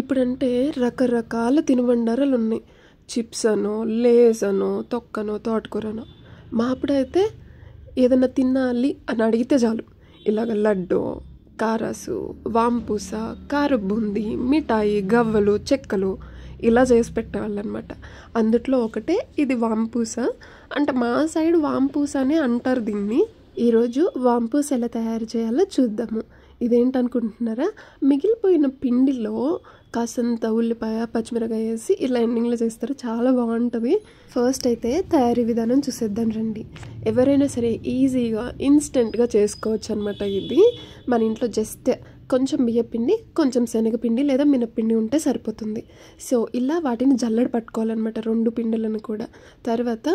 ఇప్పుడంటే రకరకాల తినుబండారాలు ఉన్నాయి. చిప్స్ అనో, లేస్ అనో, తొక్కనో, తోటకూరనో. మా అప్పుడైతే ఏదైనా తినాలి అని అడిగితే చాలు ఇలాగ లడ్డు, కారాసు, వాంపూస, కారబూంది, మిఠాయి, గవ్వలు, చెక్కలు ఇలా చేసి పెట్టేవాళ్ళు అనమాట. అందుట్లో ఒకటే ఇది వాంపూస. అంటే మా సైడ్ వాంపూస అనే అంటారు దీన్ని. ఈరోజు వాంపూస ఎలా తయారు చేయాలో చూద్దాము. ఇదేంటనుకుంటున్నారా? మిగిలిపోయిన పిండిలో కాసంత ఉల్లిపాయ, పచ్చిమిరకాయ వేసి ఇలా ఎండింగ్లో చేస్తారు. చాలా బాగుంటుంది. ఫస్ట్ అయితే తయారీ విధానం చూసేద్దాం రండి. ఎవరైనా సరే ఈజీగా ఇన్స్టెంట్గా చేసుకోవచ్చు అనమాట. ఇది మన ఇంట్లో జస్ట్ కొంచెం బియ్యపిండి, కొంచెం శనగపిండి లేదా మినప్పిండి ఉంటే సరిపోతుంది. సో ఇలా వాటిని జల్లెడ పట్టుకోవాలన్నమాట, రెండు పిండిలను కూడా. తర్వాత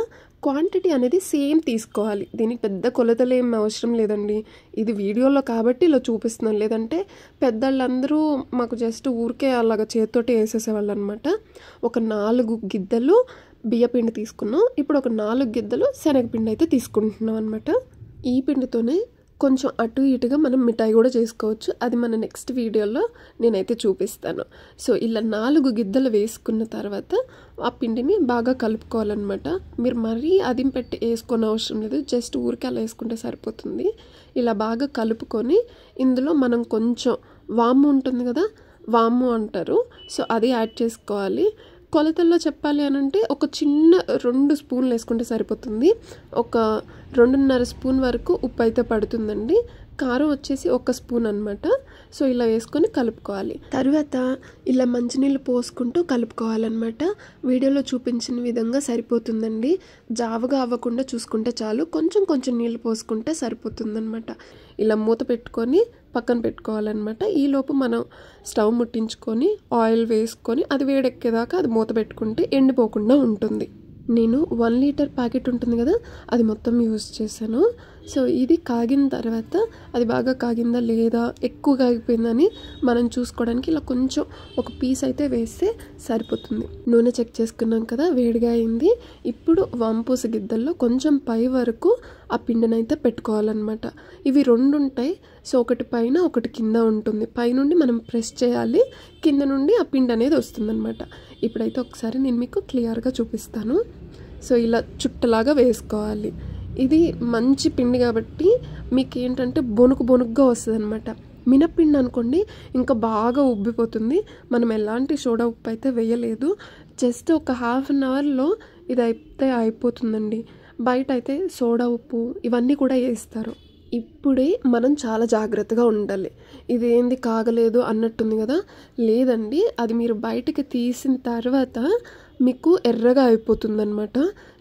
క్వాంటిటీ అనేది సేమ్ తీసుకోవాలి. దీనికి పెద్ద కొలతలు ఏం అవసరం లేదండి. ఇది వీడియోలో కాబట్టి ఇలా చూపిస్తున్నాను. లేదంటే పెద్దవాళ్ళందరూ మాకు జస్ట్ ఊరికే అలాగ చేతితోటి వేసేసేవాళ్ళు అనమాట. ఒక 4 గిద్దలు బియ్యపిండి తీసుకున్నాం. ఇప్పుడు ఒక 4 గిద్దలు శనగపిండి అయితే తీసుకుంటున్నాం అనమాట. ఈ పిండితోనే కొంచెం అటు ఇటుగా మనం మిఠాయి కూడా చేసుకోవచ్చు. అది మన నెక్స్ట్ వీడియోలో నేనైతే చూపిస్తాను. సో ఇలా 4 గిద్దలు వేసుకున్న తర్వాత ఆ పిండిని బాగా కలుపుకోవాలన్నమాట. మీరు మరీ అదిం పెట్టి వేసుకొని అవసరం లేదు, జస్ట్ ఊరికే అలా వేసుకుంటే సరిపోతుంది. ఇలా బాగా కలుపుకొని ఇందులో మనం కొంచెం వాము ఉంటుంది కదా, వాము అంటారు, సో అది యాడ్ చేసుకోవాలి. కొలతల్లో చెప్పాలి అని అంటే ఒక చిన్న 2 స్పూన్లు వేసుకుంటే సరిపోతుంది. ఒక 2.5 స్పూన్ వరకు ఉప్పు అయితే పడుతుందండి. కారం వచ్చేసి 1 స్పూన్ అనమాట. సో ఇలా వేసుకొని కలుపుకోవాలి. తర్వాత ఇలా మంచినీళ్ళు పోసుకుంటూ కలుపుకోవాలన్నమాట. వీడియోలో చూపించిన విధంగా సరిపోతుందండి. జావగా అవ్వకుండా చూసుకుంటే చాలు. కొంచెం కొంచెం నీళ్ళు పోసుకుంటే సరిపోతుందన్నమాట. ఇలా మూత పెట్టుకొని పక్కన పెట్టుకోవాలన్నమాట. ఈలోపు మనం స్టవ్ ముట్టించుకొని ఆయిల్ వేసుకొని అది వేడెక్కేదాకా అది మూత పెట్టుకుంటే ఎండిపోకుండా ఉంటుంది. నేను 1 లీటర్ ప్యాకెట్ ఉంటుంది కదా, అది మొత్తం యూజ్ చేశాను. సో ఇది కాగిన తర్వాత అది బాగా కాగిందా లేదా, ఎక్కువ కాగిపోయిందని మనం చూసుకోవడానికి ఇలా కొంచెం ఒక పీస్ అయితే వేస్తే సరిపోతుంది. నూనె చెక్ చేసుకున్నాం కదా, వేడిగా అయింది. ఇప్పుడు వాంపూస గిద్దల్లో కొంచెం పై వరకు ఆ పిండిని అయితే పెట్టుకోవాలన్నమాట. ఇవి 2 ఉంటాయి. సో ఒకటి పైన ఒకటి కింద ఉంటుంది. పైనుండి మనం ప్రెస్ చేయాలి, కింద నుండి ఆ పిండి అనేది వస్తుందన్నమాట. ఇప్పుడైతే ఒకసారి నేను మీకు క్లియర్గా చూపిస్తాను. సో ఇలా చుట్టలాగా వేసుకోవాలి. ఇది మంచి పిండి కాబట్టి మీకు ఏంటంటే బొనుకుగా వస్తుంది అనమాట. మినప్పిండి అనుకోండి ఇంకా బాగా ఉబ్బిపోతుంది. మనం ఎలాంటి సోడా ఉప్పు అయితే వేయలేదు. జస్ట్ ఒక ½ అన్ అవర్లో ఇది అయితే అయిపోతుందండి. బయట అయితే సోడా ఉప్పు ఇవన్నీ కూడా వేస్తారు. ఇప్పుడే మనం చాలా జాగ్రత్తగా ఉండాలి. ఇది ఏంది కాగలేదు అన్నట్టుంది కదా, లేదండి, అది మీరు బయటకు తీసిన తర్వాత మీకు ఎర్రగా అయిపోతుందన్నమాట.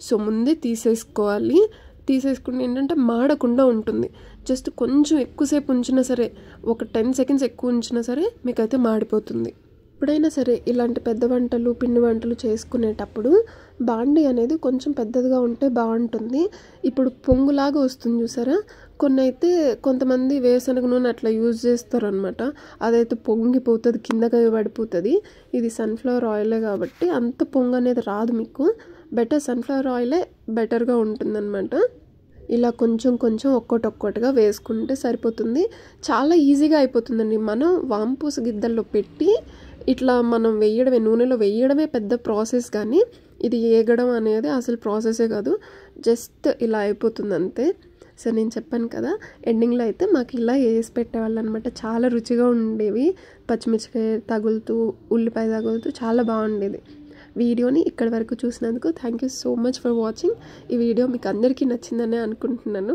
సో ముందే తీసేసుకోవాలి. తీసేసుకుంటే ఏంటంటే మాడకుండా ఉంటుంది. జస్ట్ కొంచెం ఎక్కువసేపు ఉంచినా సరే, ఒక 10 సెకండ్స్ ఎక్కువ ఉంచినా సరే మీకైతే మాడిపోతుంది. ఎప్పుడైనా సరే ఇలాంటి పెద్ద వంటలు, పిండి వంటలు చేసుకునేటప్పుడు బాండి అనేది కొంచెం పెద్దదిగా ఉంటే బాగుంటుంది. ఇప్పుడు పొంగులాగా వస్తుంది చూసారా, కొన్ని అయితే కొంతమంది వేరుశనగ నూనె అట్లా యూజ్ చేస్తారు అనమాట. అదైతే పొంగిపోతుంది, కిందగా పడిపోతుంది. ఇది సన్ఫ్లవర్ ఆయిలే కాబట్టి అంత పొంగు అనేది రాదు మీకు. బెటర్ సన్ఫ్లవర్ ఆయిలే బెటర్గా ఉంటుందన్నమాట. ఇలా కొంచెం కొంచెం ఒక్కొక్కటిగా వేసుకుంటే సరిపోతుంది. చాలా ఈజీగా అయిపోతుందండి. మనం వాంపూస గిద్దల్లో పెట్టి ఇట్లా మనం వేయడమే, నూనెలో వేయడమే పెద్ద ప్రాసెస్, కానీ ఇది ఏగడం అనేది అసలు ప్రాసెసే కాదు. జస్ట్ ఇలా అయిపోతుంది అంతే. సో నేను చెప్పాను కదా, ఎండింగ్లో అయితే మాకు ఇలా వేసి పెట్టేవాళ్ళు అనమాట. చాలా రుచిగా ఉండేవి. పచ్చిమిరపకాయ తగులుతూ, ఉల్లిపాయ తగులుతూ చాలా బాగుండేది. వీడియోని ఇక్కడి వరకు చూసినందుకు thank you so much for watching. ఈ వీడియో మీకు అందరికీ నచ్చిందని అనుకుంటున్నాను.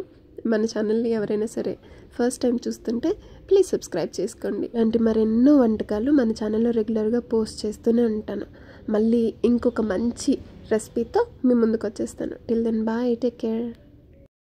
మన ఛానల్ని ఎవరైనా సరే ఫస్ట్ టైం చూస్తుంటే ప్లీజ్ సబ్స్క్రైబ్ చేసుకోండి. అంటే మరెన్నో వంటకాలు మన ఛానల్లో రెగ్యులర్గా పోస్ట్ చేస్తూనే ఉంటాను. మళ్ళీ ఇంకొక మంచి రెసిపీతో మీ ముందుకు వచ్చేస్తాను. Till then bye, take care.